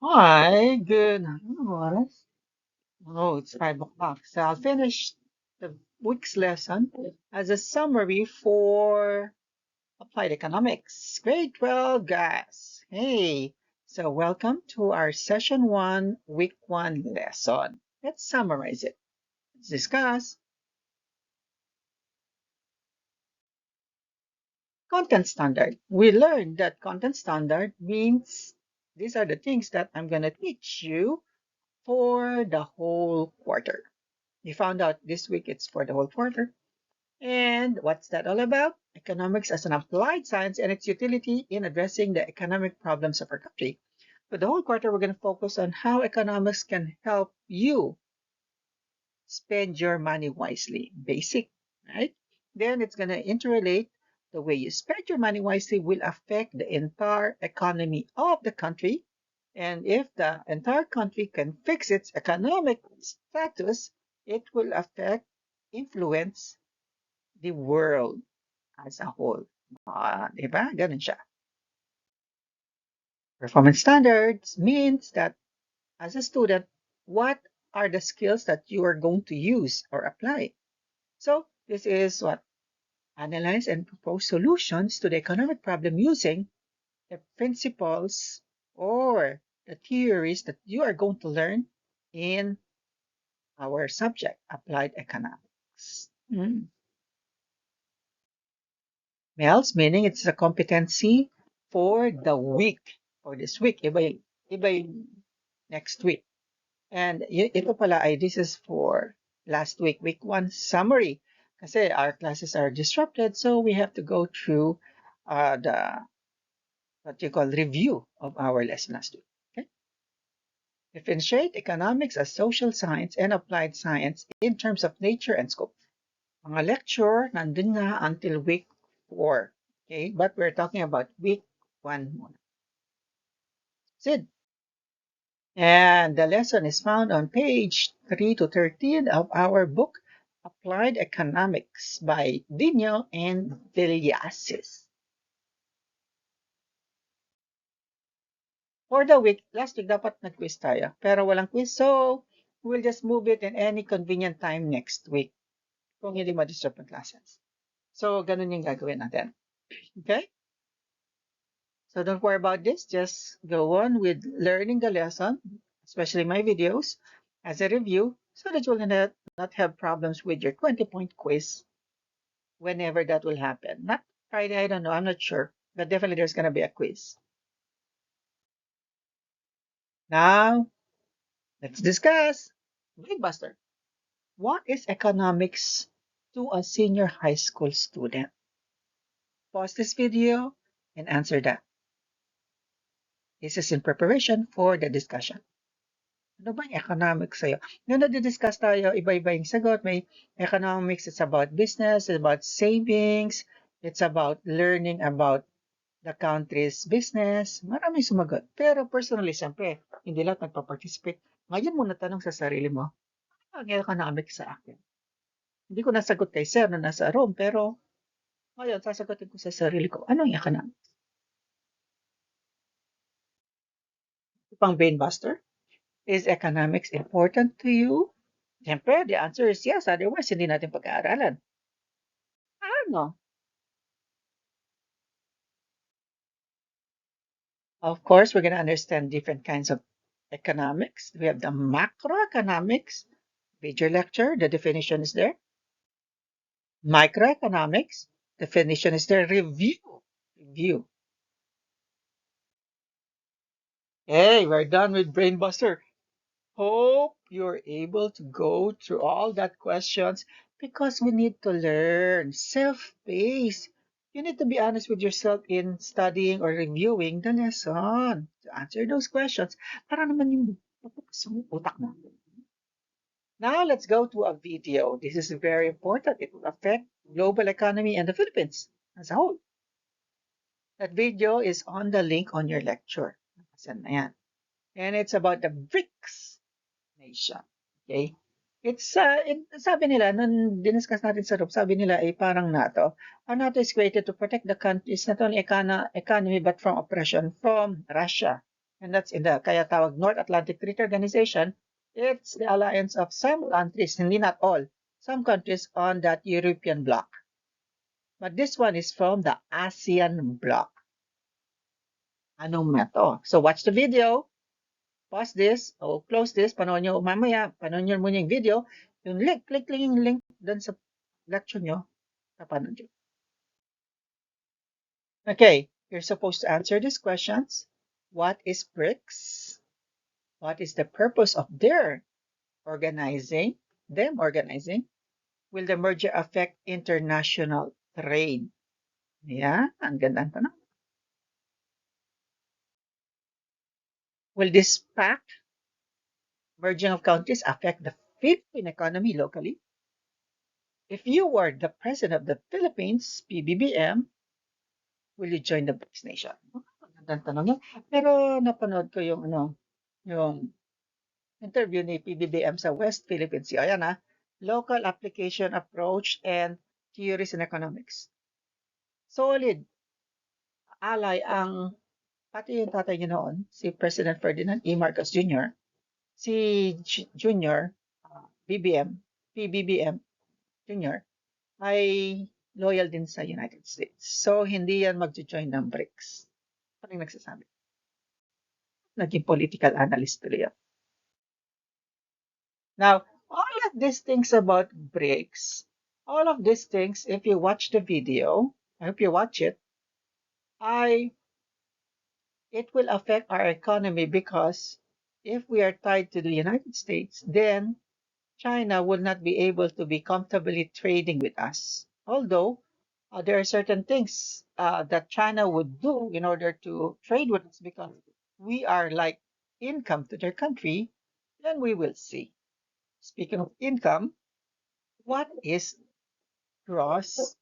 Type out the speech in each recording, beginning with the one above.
Hi, good. Oh, it's 5 o'clock. So I'll finish the week's lesson as a summary for Applied Economics. Grade 12, guys. Hey, so welcome to our session 1, week 1 lesson. Let's summarize it. Let's discuss content standard. We learned that content standard means these are the things that I'm going to teach you for the whole quarter. You found out this week it's for the whole quarter. And what's that all about? Economics as an applied science and its utility in addressing the economic problems of our country. For the whole quarter, we're going to focus on how economics can help you spend your money wisely. Basic, right? Then it's going to interrelate. The way you spend your money wisely will affect the entire economy of the country. And if the entire country can fix its economic status, it will influence the world as a whole. Diba? Ganun siya. Performance standards means that as a student, what are the skills that you are going to use or apply? So this is what? Analyze and propose solutions to the economic problem using the principles or the theories that you are going to learn in our subject, applied economics. MELCS, meaning it's a competency for the week, for this week. Iba yung next week. And ito pala ay this is for last week, week 1 summary. Kasi our classes are disrupted, so we have to go through the what you call review of our lesson last week. Okay? Differentiate economics as social science and applied science in terms of nature and scope. Mga lecture, nandun na until week 4. Okay? But we're talking about week 1 muna. Sid. And the lesson is found on page 3 to 13 of our book, Applied Economics by Dino and Villasis. For the week, last week dapat nag-quiz tayo, pero walang quiz, so we'll just move it in any convenient time next week kung hindi ma-disrupt ng classes. So, ganun yung gagawin natin. Okay? So don't worry about this. Just go on with learning the lesson, especially my videos, as a review, so that you will not have problems with your 20-point quiz whenever that will happen. Not Friday, I don't know, I'm not sure. But definitely there's going to be a quiz. Now, let's discuss. Buster, what is economics to a senior high school student? Pause this video and answer that. This is in preparation for the discussion. Ano ba yung economics sa'yo? Nung nadi-discuss tayo, iba-iba yung sagot. May economics, it's about business, it's about savings, it's about learning about the country's business. Maraming sumagot. Pero personally, siyempre, hindi lahat nagpa-participate. Ngayon mo natanong sa sarili mo, ano ang economics sa akin? Hindi ko nasagot kay Sir na nasa Rome, pero ngayon, sasagutin ko sa sarili ko, ano ang economics? Pang brainbuster? Is economics important to you? Siyempre, the answer is yes. Otherwise, hindi natin pag-aaralan. Ano? Of course, we're going to understand different kinds of economics. We have the macroeconomics. Read your lecture. The definition is there. Microeconomics. Definition is there. Review. Review. Hey, we're done with Brainbuster. Hope you're able to go through all that questions because we need to learn self-paced. You need to be honest with yourself in studying or reviewing the lesson to answer those questions para naman yung utak natin. Now let's go to a video. This is very important. It will affect global economy and the Philippines as a whole. That video is on the link on your lecture. And it's about the BRICS nation. Okay? Sabi nila, nung diniscuss natin sa group, sabi nila ay parang NATO. Ang NATO is created to protect the countries, not only economy, but from oppression from Russia and that's in the kaya tawag North Atlantic Treaty Organization. It's the alliance of some countries, hindi not all, some countries on that European bloc. But this one is from the ASEAN bloc. Anong meto? So watch the video, pause this, o close this, panoorin nyo mamaya, panoorin nyo muna yung video, yung link, click yung link doon sa lecture nyo, kapanood nyo. Okay, you're supposed to answer these questions. What is BRICS? What is the purpose of their organizing? Will the merger affect international trade? Yeah, ang ganda tanong. Will this pact, merging of countries, affect the Philippine economy locally? If you were the president of the Philippines, PBBM, will you join the BRICS nation? Magandang tanong yan. Pero napanood ko yung yung interview ni PBBM sa West Philippine Sea. Ayan local application approach and theories in economics. Solid ally ang pati yung tatay niya noon, si President Ferdinand E. Marcos Jr., si Jr., PBBM Jr., ay loyal din sa United States. So, hindi yan mag-join ng BRICS. Parang nagsasabi. Naging political analyst tuloy yan. Now, all of these things about BRICS, all of these things, if you watch the video, I hope you watch it, it will affect our economy because if we are tied to the United States, then China will not be able to be comfortably trading with us. Although there are certain things that China would do in order to trade with us because we are like income to their country, then we will see. Speaking of income, what is gross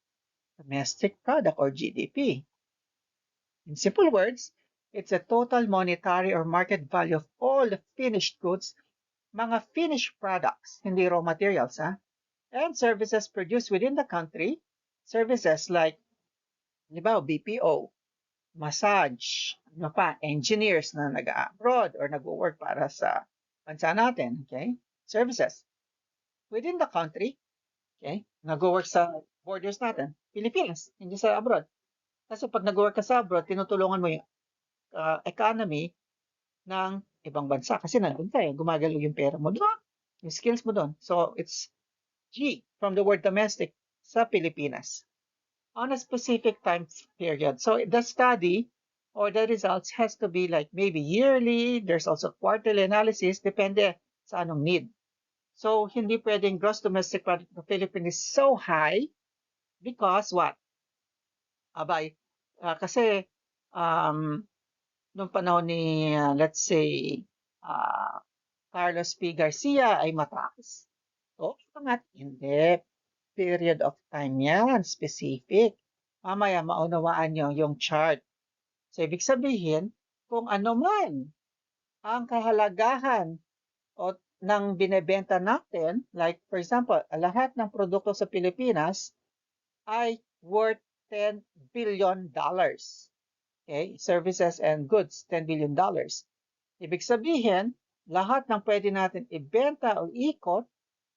domestic product or GDP? In simple words, it's a total monetary or market value of all the finished goods, mga finished products, hindi raw materials, and services produced within the country. Services like, BPO, massage, engineers na nag-abroad or nag-work para sa bansa natin, okay? Services within the country, okay? Nag-work sa borders natin, Pilipinas, hindi sa abroad. Kasi pag nag-work ka sa abroad, tinutulungan mo yung economy ng ibang bansa kasi nandun ka gumagalaw yung pera mo doon, yung skills mo doon. So, it's G from the word domestic sa Pilipinas on a specific time period. So, the study or the results has to be like maybe yearly, there's also quarterly analysis, depende sa anong need. So, hindi pwedeng gross domestic product of the Philippines is so high because what? Kasi nung panahon ni, let's say, Carlos P. Garcia ay mataas. So, hindi. Period of time yan, specific. Mamaya maunawaan nyo yung chart. So, ibig sabihin, kung ano man ang kahalagahan ng binebenta natin, like for example, lahat ng produkto sa Pilipinas ay worth $10 billion. Okay? Services and goods, $10 billion. Ibig sabihin, lahat ng pwede natin ibenta o ikot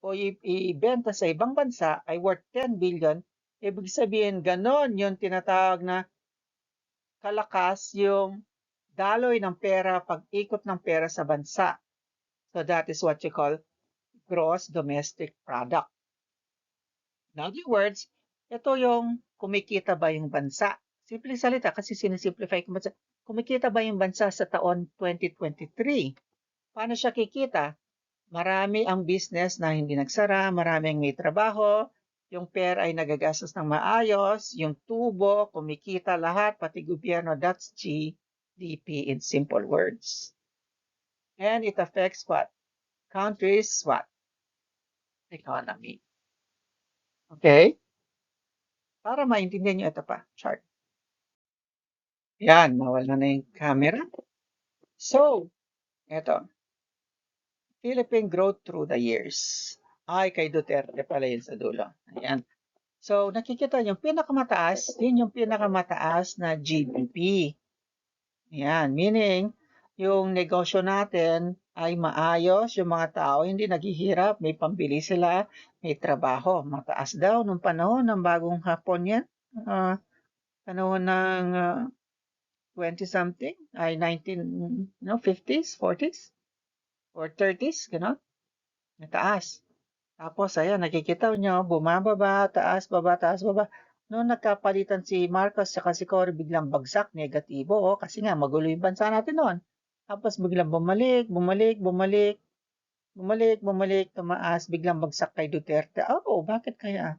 o ibenta sa ibang bansa ay worth 10 billion. Ibig sabihin, ganon yung tinatawag na kalakas yung daloy ng pera, pag-ikot ng pera sa bansa. So that is what you call gross domestic product. In other words, ito yung kumikita ba yung bansa. Simple salita kasi sinisimplify ko bansa. Kumikita ba yung bansa sa taon 2023? Paano siya kikita? Marami ang business na hindi nagsara, maraming may trabaho, yung pera ay nagagastos ng maayos, yung tubo, kumikita lahat, pati gobyerno, that's GDP in simple words. And it affects what? Countries, what? Economy. Okay? Para maintindihan nyo ito pa, chart. Yan, nawala na yung camera. So, ito. Philippine growth through the years. Ay, kay Duterte pala yun sa dulo. Ayan. So, nakikita nyo, yun yung pinakamataas na GDP. Ayan, meaning, yung negosyo natin ay maayos, yung mga tao hindi naghihirap, may pambili sila, may trabaho. Mataas daw nung panahon ng bagong hapon yan. Panahon ng 20-something, ay 19, no, 50s, 40s, or 30s, gano'n. Mataas. Tapos, ayan, nakikita nyo, bumababa, taas, baba, taas, baba. Noong nagkapalitan si Marcos at si Cory, biglang bagsak, negatibo, kasi nga, magulo yung bansa natin noon. Tapos, biglang bumalik, bumalik, bumalik, bumalik, bumalik, tumaas, biglang bagsak kay Duterte. Bakit kaya?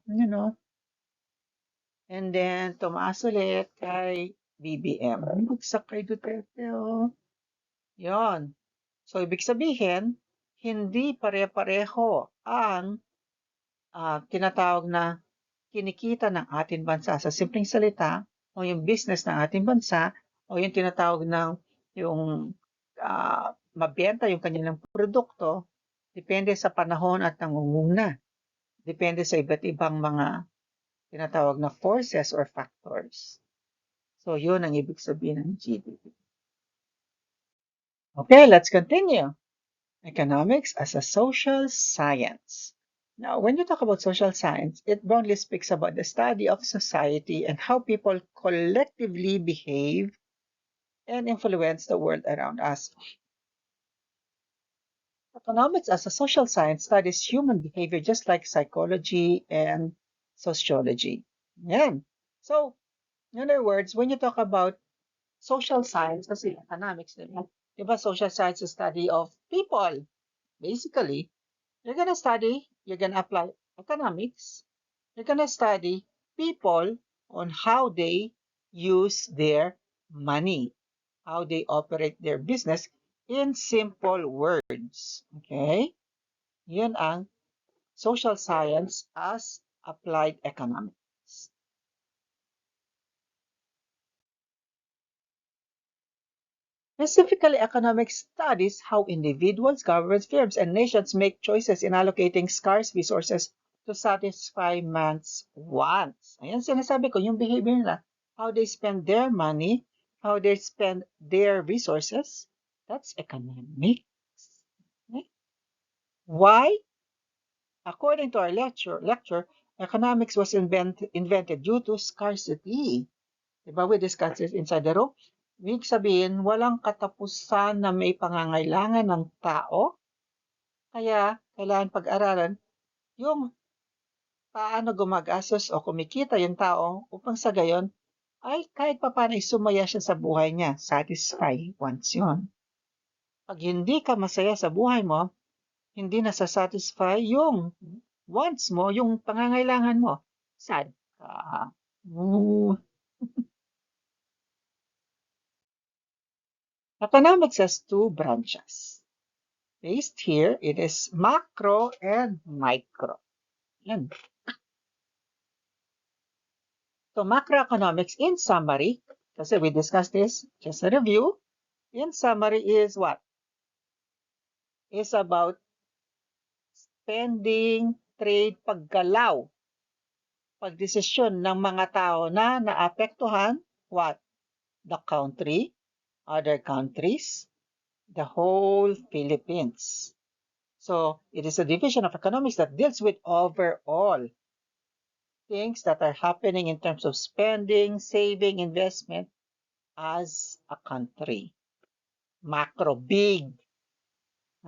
And then, tumaas ulit kay BBM. Bagsak kay Duterte, Yon. So, ibig sabihin, hindi pare-pareho ang tinatawag na kinikita ng ating bansa sa simpleng salita o yung business ng ating bansa o yung tinatawag ng yung mabenta yung kanilang produkto depende sa panahon at nangunguna. Depende sa iba't ibang mga tinatawag na forces or factors. So, yun ang ibig sabihin ng GDP. Okay, let's continue. Economics as a social science. Now, when you talk about social science, it broadly speaks about the study of society and how people collectively behave and influence the world around us. Economics as a social science studies human behavior just like psychology and sociology. Yeah. So, in other words, when you talk about social science, kasi economics, diba? Social science is study of people, basically. You're going to study, you're going to apply economics, you're going to study people on how they use their money, how they operate their business in simple words. Okay? Yun ang social science as applied economics. Specifically, economics studies how individuals, governments, firms, and nations make choices in allocating scarce resources to satisfy man's wants. Ayan, sinasabi ko, yung behavior nila, how they spend their money, how they spend their resources, that's economics. Okay? Why? According to our lecture, economics was invented due to scarcity. Diba, we discussed this inside the room. Ibig sabihin, walang katapusan na may pangangailangan ng tao. Kaya, kailangan pag-aralan yung paano gumagastos o kumikita yung tao upang sa gayon ay kahit pa paano sumaya siya sa buhay niya. Satisfy wants yun. Pag hindi ka masaya sa buhay mo, hindi nasa-satisfy yung wants mo, yung pangangailangan mo. Sad ka. Economics has two branches. Based here, it is macro and micro. Yan. So macroeconomics, in summary, kasi we discussed this, just a review. In summary is what? Is about spending, trade, paggalaw, pagdesisyon ng mga tao na naapektuhan, what? The country, other countries, the whole Philippines. So it is a division of economics that deals with overall things that are happening in terms of spending, saving, investment as a country. Macro, big,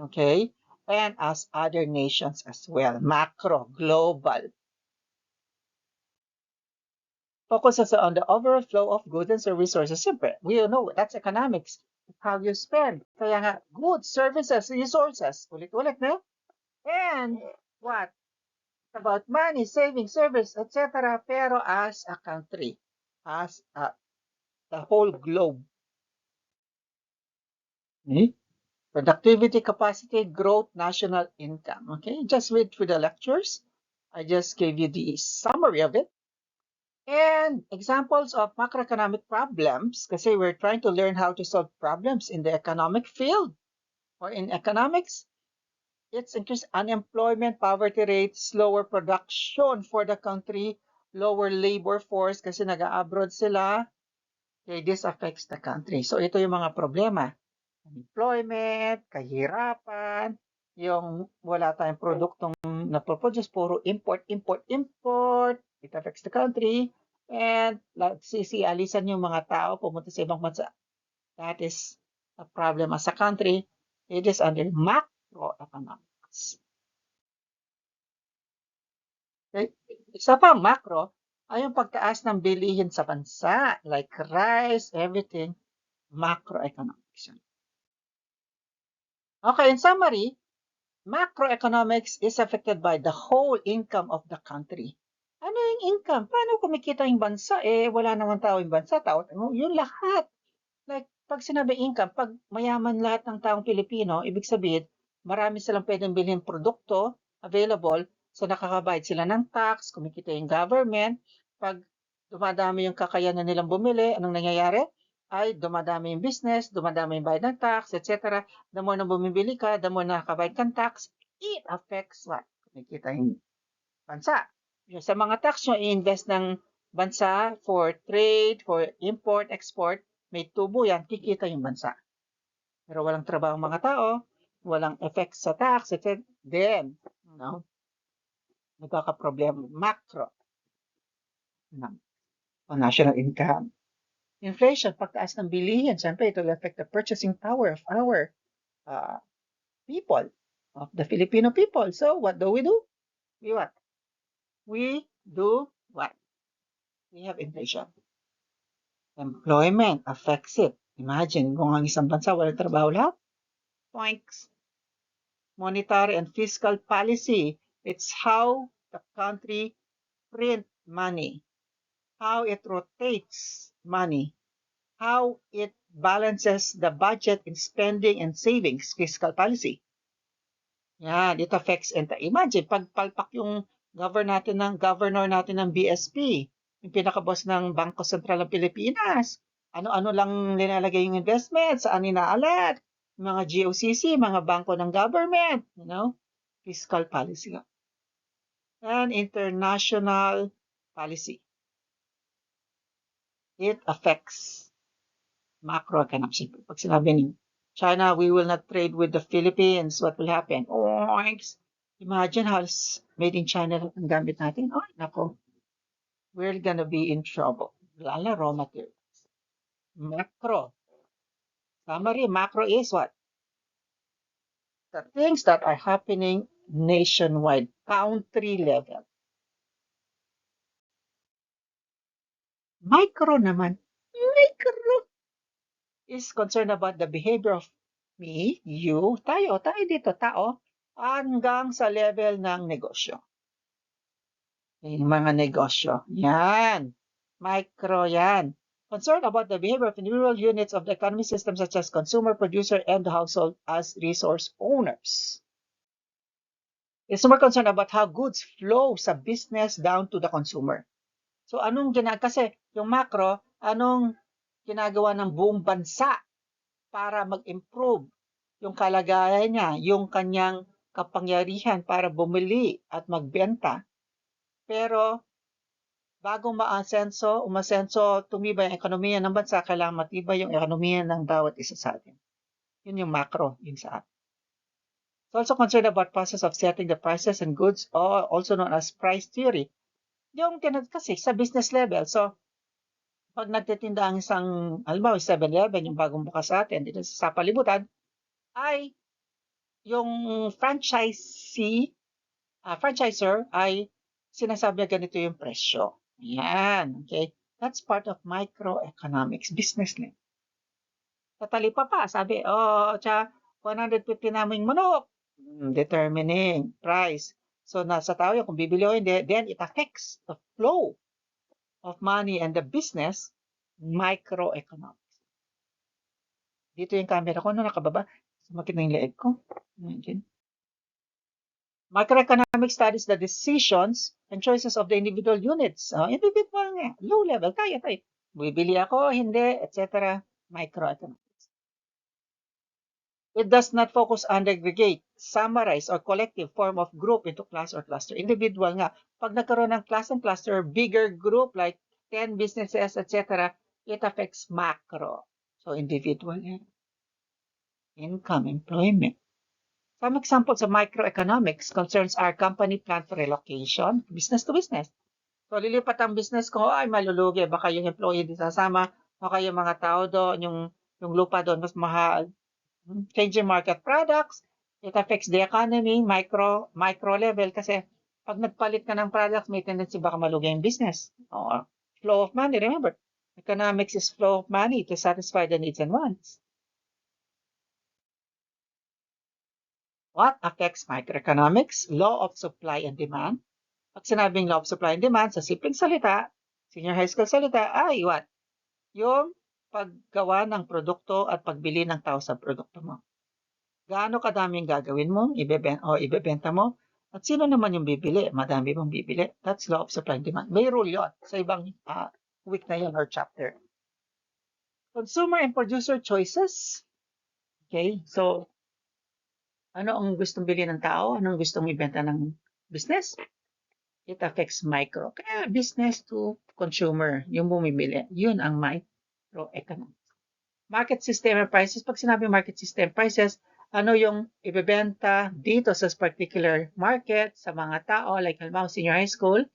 okay? And as other nations as well. Macro, global. Focuses on the overall flow of goods and services. Simple. We know that's economics. How you spend. Kaya nga, goods, services, resources. Ulit-ulit na. And what? About money, saving, service, etc. Pero as a country. As the whole globe. Okay? Productivity, capacity, growth, national income. Okay, just read through the lectures. I just gave you the summary of it. And examples of macroeconomic problems, kasi we're trying to learn how to solve problems in the economic field or in economics. It's increased unemployment, poverty rates, lower production for the country, lower labor force kasi nag-abroad sila. Okay, this affects the country. So ito yung mga problema. Employment, kahirapan, yung wala tayong produktong napoproduce, puro import, import, import. It affects the country. And alisan yung mga tao pumunta sa ibang bansa. That is a problem as a country. It is under macroeconomics. Okay? Isa pa macro ay yung pagtaas ng bilihin sa bansa, like rice, everything, macroeconomics. Okay, in summary, macroeconomics is affected by the whole income of the country. Ano yung income? Paano kumikita yung bansa? Wala naman tao yung bansa. Tao, yun lahat. Like, pag sinabi income, pag mayaman lahat ng taong Pilipino, ibig sabihin, marami silang pwedeng bilhin produkto available, so nakakabayad sila ng tax, kumikita yung government. Pag dumadami yung kakayanan nilang bumili, anong nangyayari? Ay dumadami yung business, dumadami yung bayad ng tax, etc. The more na bumibili ka, the more na nakakabayad kang tax, it affects what? Kumikita yung bansa. Yung sa mga tax nyo, i-invest ng bansa for trade, for import, export, may tubo yan, kikita yung bansa. Pero walang trabaho ang mga tao, walang effect sa tax, etc. Then, nagkakaproblema macro o national income. Inflation, pagtaas ng bilihin, siyempre ito will affect the purchasing power of our people, of the Filipino people. So, what do? We what? We do what? We have inflation. Employment affects it. Imagine, kung ang isang bansa walang trabaho lahat. Points. Monetary and fiscal policy. It's how the country print money, how it rotates money, how it balances the budget in spending and savings, fiscal policy. Yan, it affects, and imagine, pagpalpak yung governor natin ng BSP, yung pinakaboss ng Bangko Sentral ng Pilipinas, ano-ano lang nilalagay yung investment, saan inaalat, mga GOCC, mga bangko ng government, fiscal policy. And international policy. It affects macroeconomics. Pag sinabi ni China, we will not trade with the Philippines, what will happen? Imagine how made in China ang gamit natin. Nako, we're gonna be in trouble. Wala raw materials. Macro. Summary, macro is what? The things that are happening nationwide, country level. Micro naman. Micro is concerned about the behavior of me, you, tayo dito, tao, hanggang sa level ng negosyo. Yung mga negosyo. Yan. Micro yan. Concerned about the behavior of individual units of the economy system such as consumer, producer, and the household as resource owners. It's more concerned about how goods flow sa business down to the consumer. So kasi yung macro, anong ginagawa ng buong bansa para mag-improve yung kalagayan niya, yung kanyang kapangyarihan para bumili at magbenta. Pero bago umasenso, tumibay ang ekonomiya ng bansa, kailangan matibay yung ekonomiya ng bawat isa sa atin. Yun yung macro, yun sa atin. It's also concerned about process of setting the prices and goods, also known as price theory. Yung kasi sa business level, so pag nagtitinda ang isang, halimbawa 7-Eleven, yung bagong bukas sa atin, dito sa palibutan, ay yung franchisor ay sinasabi na ganito yung presyo. Yan, okay? That's part of microeconomics, business lang. Tatalipa pa, sabi, 150 naming manok, determining price. So, nasa tao yun, kung bibili o hindi, then it affects the flow of money and the business, microeconomics. Dito yung camera ko, nakababa. Sumakit na yung leeg ko. Microeconomics studies the decisions and choices of the individual units. Individual nga, low level, tayo. Bibili ako, hindi, etc. Microeconomics. It does not focus on aggregate, summarize, or collective form of group into class or cluster. Individual nga. Pag nagkaroon ng class and cluster, bigger group like 10 businesses, etc., it affects macro. So, individual yan. income, employment. Some examples of microeconomics concerns our company plan for relocation, business to business. So, lilipat ang business ko, ay malulugi. Baka yung employee di sasama, baka yung mga tao doon, yung lupa doon mas mahal. Changing market products, it affects the economy, micro level, kasi pag nagpalit ka ng products, may tendency baka malugi yung business. Or flow of money, remember, economics is flow of money to satisfy the needs and wants. What affects microeconomics? Law of supply and demand. Pag sinabing law of supply and demand, sa simpleng salita, senior high school salita, ay what? Yung paggawa ng produkto at pagbili ng tao sa produkto mo. Gaano kadaming gagawin mo, ibebenta mo, at sino naman yung bibili? Madami bang bibili? That's law of supply and demand. May rule yun sa ibang week na yun or chapter. Consumer and producer choices. Okay, so ano ang gustong bili ng tao? Anong gustong ibenta ng business? It affects micro. Kaya business to consumer, yung bumibili, yun ang microeconomics. Market system and prices. Pag sinabi market system prices, ano yung ibebenta dito sa particular market sa mga tao, like halimbawa senior high school,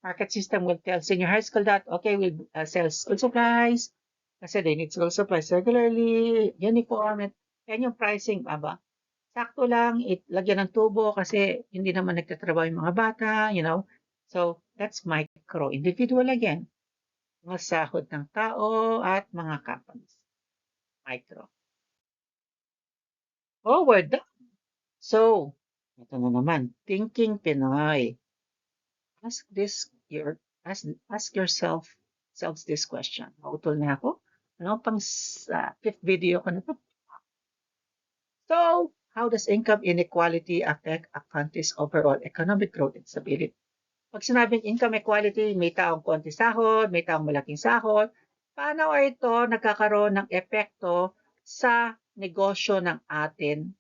market system will tell senior high school that, okay, we'll sell school supplies, kasi they need school supplies regularly, uniform, yan yung pricing, aba. Sakto lang, lagyan ng tubo kasi hindi naman nagtatrabaho yung mga bata, So, that's micro. Individual again. Mga sahod ng tao at mga companies. Micro. Oh, we're done. So, ito na naman. Thinking Pinoy. Ask this your ask yourself this question. Mautol na ako. Ano pang fifth video ko na to? So, how does income inequality affect a country's overall economic growth and stability? Pag sinabing income equality, may taong konti sahod, may taong malaking sahod, paano ito nagkakaroon ng epekto sa negosyo ng atin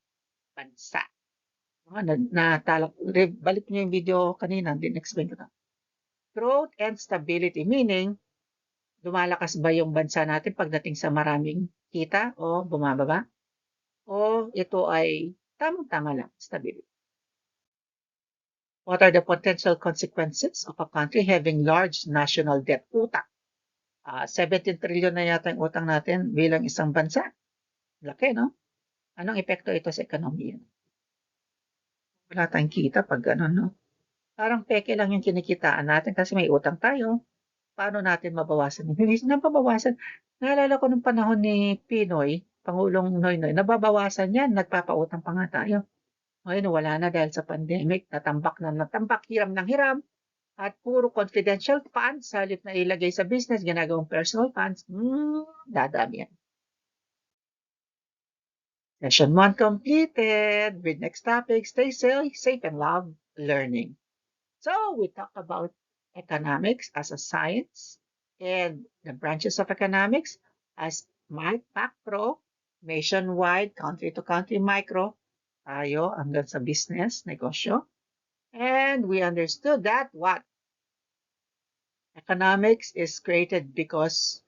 bansa? Balik niyo yung video kanina, din explain ko na. Growth and stability, meaning, lumalakas ba yung bansa natin pagdating sa maraming kita o bumababa? O ito ay tamang-tama lang, stability. What are the potential consequences of a country having large national debt? Utang. 17 trillion na yata yung utang natin bilang isang bansa. Laki, no? Anong epekto ito sa ekonomiya? Wala tayong kita pag gano'n, no? Parang peke lang yung kinikitaan natin kasi may utang tayo. Paano natin mabawasan? Hindi na mabawasan. Naalala ko nung panahon ni Pinoy, Pangulong Noynoy, nababawasan yan, nagpapautang pa nga tayo. Ngayon, wala na dahil sa pandemic, natambak, hiram ng hiram, at puro confidential funds, halip na ilagay sa business, ginagawang personal funds, dadami yan. Session 1 completed. With next topic, stay safe and love learning. So, we talked about economics as a science and the branches of economics as macro, nationwide, country-to-country micro, tayo hanggang sa business, negosyo. And we understood that what? Economics is created because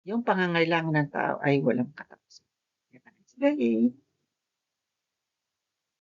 yung pangangailangan ng tao ay walang katapusan. Have a nice day.